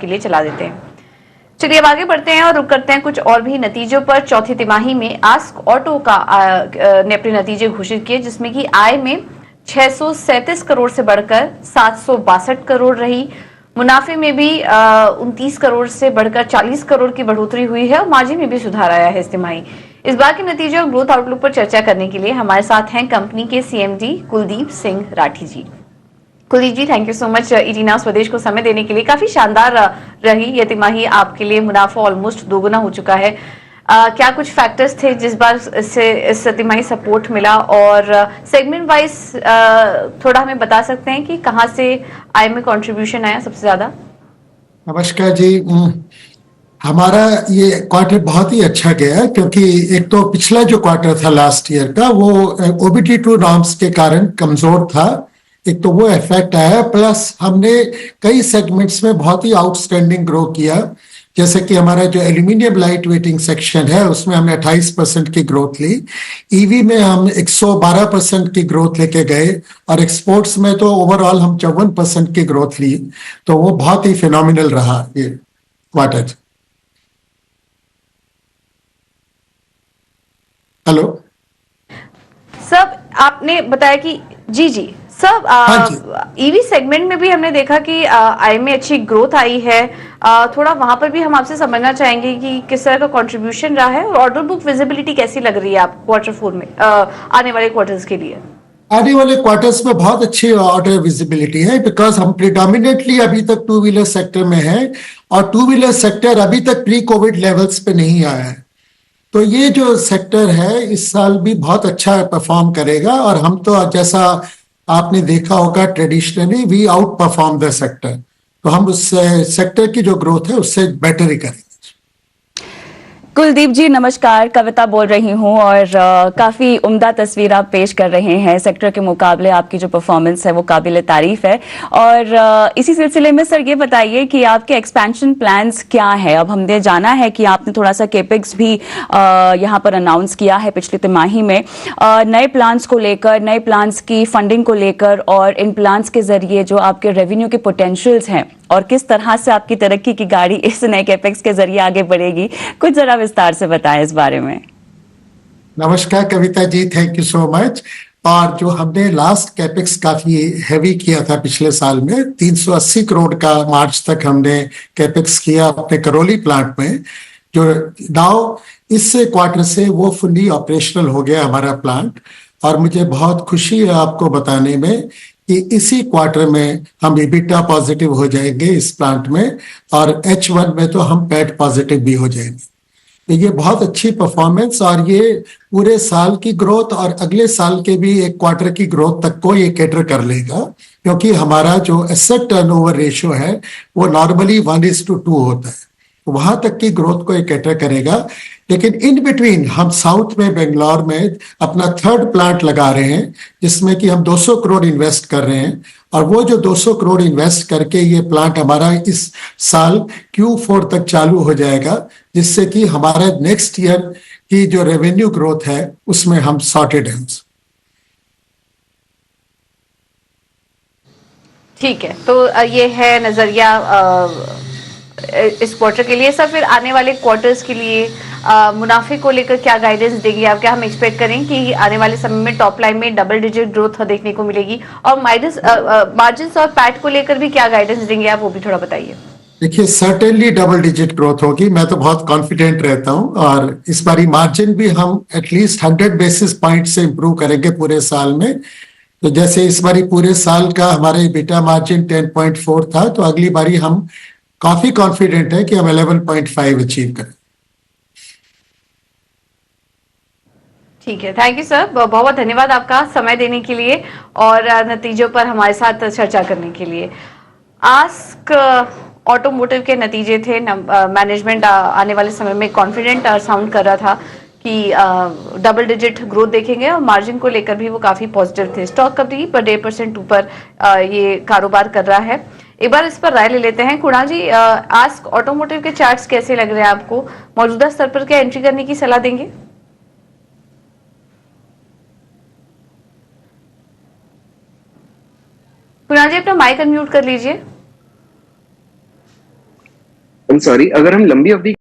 आपके लिए चला देते हैं। चलिए अब आगे बढ़ते हैं और रुक करते हैं कुछ और भी नतीजों पर। चौथी तिमाही में आस्क ऑटो का ने अपने नतीजे घोषित किए, जिसमें कि आय में 637 करोड़ से बढ़कर 762 करोड़ रही। मुनाफे में भी 29 करोड़ से बढ़कर 40 करोड़ की बढ़ोतरी हुई है और मार्जिन में भी सुधार आया है इस तिमाही। इस बार के नतीजे और ग्रोथ आउटलुक पर चर्चा करने के लिए हमारे साथ हैं कंपनी के CMD Kuldeep Singh Rathi ji. Kuldeep ji, thank you so much ET now Swadesh को समय देने के लिए। काफी शानदार रही ये तिमाही आपके लिए, मुनाफा ऑलमोस्ट दोगुना हो चुका है। क्या कुछ फैक्टर्स थे जिस बार से इस तिमाही सपोर्ट मिला, और सेगमेंट वाइज थोड़ा हमें बता सकते हैं कि कहाँ से आय में कंट्रीब्यूशन आया सबसे ज्यादा? नमस्कार जी। हमारा ये क्वार्टर बहुत ही अच्छा गया, क्योंकि एक तो पिछला जो क्वार्टर था लास्ट ईयर का, वो OBD2 नॉर्म्स के कारण कमजोर था। एक तो वो इफेक्ट आया, प्लस हमने कई सेगमेंट्स में बहुत ही आउटस्टैंडिंग ग्रो किया। जैसे कि हमारा जो एल्यूमिनियम लाइट वेटिंग सेक्शन है, उसमें हमने 28% की ग्रोथ ली। ईवी में हम 112% की ग्रोथ लेके गए, और एक्सपोर्ट्स में तो ओवरऑल हम 54% की ग्रोथ ली। तो वो बहुत ही फिनोमिनल रहा ये क्वार्टर। हेलो सब आपने बताया कि जी जी सब हाँ जी। ईवी सेगमेंट में भी हमने देखा कि आय में अच्छी ग्रोथ आई है। थोड़ा वहां पर भी हम आपसे समझना चाहेंगे कि किस तरह का कंट्रीब्यूशन रहा है, और ऑर्डर बुक विजिबिलिटी कैसी लग रही है आप Q4 में, आने वाले क्वार्टर्स के लिए? आने वाले क्वार्टर्स में बहुत अच्छी ऑर्डर विजिबिलिटी है, बिकॉज हम प्रिडोमिनेटली अभी तक टू व्हीलर सेक्टर में है, और टू व्हीलर सेक्टर अभी तक प्री कोविड लेवल्स पे नहीं आया है। तो ये जो सेक्टर है इस साल भी बहुत अच्छा परफॉर्म करेगा, और हम तो जैसा आपने देखा होगा traditionally we outperform the sector, तो हम उस सेक्टर की जो ग्रोथ है उससे बेटर ही करेंगे। कुलदीप जी नमस्कार, कविता बोल रही हूं, और काफी उम्दा तस्वीर आप पेश कर रहे हैं। सेक्टर के मुकाबले आपकी जो परफॉर्मेंस है वो काबिल तारीफ है। और इसी सिलसिले में सर ये बताइए कि आपके एक्सपेंशन प्लान्स क्या है? अब हमने जाना है कि आपने थोड़ा सा केपेक्स भी यहां पर अनाउंस किया है पिछली तिमाही में, नए प्लान्स को लेकर, नए प्लान्स की फंडिंग को लेकर, और इन प्लान्स के जरिए जो आपके रेवेन्यू के पोटेंशियल्स हैं और किस तरह से आपकी तरक्की की गाड़ी इस नए कैपेक्स के जरिए आगे बढ़ेगी, कुछ जरा विस्तार से बताएं इस बारे में। नमस्कार Kavita ji, thank you so much. और जो हमने लास्ट कैपेक्स काफी हैवी किया था पिछले साल में, 380 करोड़ का मार्च तक हमने कैपेक्स किया अपने करौली प्लांट में, जो नाउ इस क्वार्टर से वो फुल्ली ऑपरेशनल हो गया हमारा प्लांट। और मुझे बहुत खुशी है आपको बताने में कि इसी क्वार्टर में हम EBITDA पॉजिटिव हो जाएंगे इस प्लांट में, और H1 में तो हम पैट पॉजिटिव भी हो जाएंगे। तो ये बहुत अच्छी परफॉर्मेंस, और ये पूरे साल की ग्रोथ और अगले साल के भी एक क्वार्टर की ग्रोथ तक को ये कैटर कर लेगा, क्योंकि हमारा जो एसेट टर्नओवर रेशियो है वो नॉर्मली 1:2 होता है। तो वहां तक की ग्रोथ को ये कैटर करेगा। लेकिन इन बिटवीन हम साउथ में बेंगलोर में अपना थर्ड प्लांट लगा रहे हैं, जिसमें कि हम 200 करोड़ इन्वेस्ट कर रहे हैं। और वो जो 200 करोड़ इन्वेस्ट करके ये प्लांट हमारा इस साल Q4 तक चालू हो जाएगा, जिससे कि हमारा नेक्स्ट ईयर की जो रेवेन्यू ग्रोथ है उसमें हम सॉर्टेड हैं। ठीक है, तो ये है नजरिया इस क्वार्टर के लिए। सर फिर आने वाले क्वार्टर्स के लिए मुनाफे को लेकर क्या गाइडेंस देंगे आप? क्या हम एक्सपेक्ट करें कि आने वाले समय में टॉप लाइन में डबल डिजिट ग्रोथ देखने को मिलेगी, और मार्जिन और पैट को लेकर भी क्या गाइडेंस देंगे आप, वो भी थोड़ा बताइए। देखिए, सर्टेनली डबल डिजिट ग्रोथ होगी, मैं तो बहुत कॉन्फिडेंट रहता हूं। और इस बारी मार्जिन भी हम एटलीस्ट 100 बेसिस पॉइंट से इंप्रूव करेंगे पूरे साल में। तो जैसे इस बारी पूरे साल का हमारे बीटा मार्जिन 10.4 था, तो अगली बारी हम काफी कॉन्फिडेंट है कि हम 11.5 अचीव करें। ठीक है, थैंक यू सर, बहुत बहुत धन्यवाद आपका समय देने के लिए और नतीजों पर हमारे साथ चर्चा करने के लिए। आस्क ऑटोमोटिव के नतीजे थे। मैनेजमेंट आने वाले समय में कॉन्फिडेंट साउंड कर रहा था कि डबल डिजिट ग्रोथ देखेंगे, और मार्जिन को लेकर भी वो काफी पॉजिटिव थे। स्टॉक कभी पर 1.5% ऊपर ये कारोबार कर रहा है। एक बार इस पर राय ले लेते हैं। कुणाल जी, आस्क ऑटोमोटिव के चार्ट्स कैसे लग रहे हैं आपको? मौजूदा स्तर पर क्या एंट्री करने की सलाह देंगे? कुणाल जी, अपना माइक अनम्यूट कर लीजिए। सॉरी, अगर हम लंबी अवधि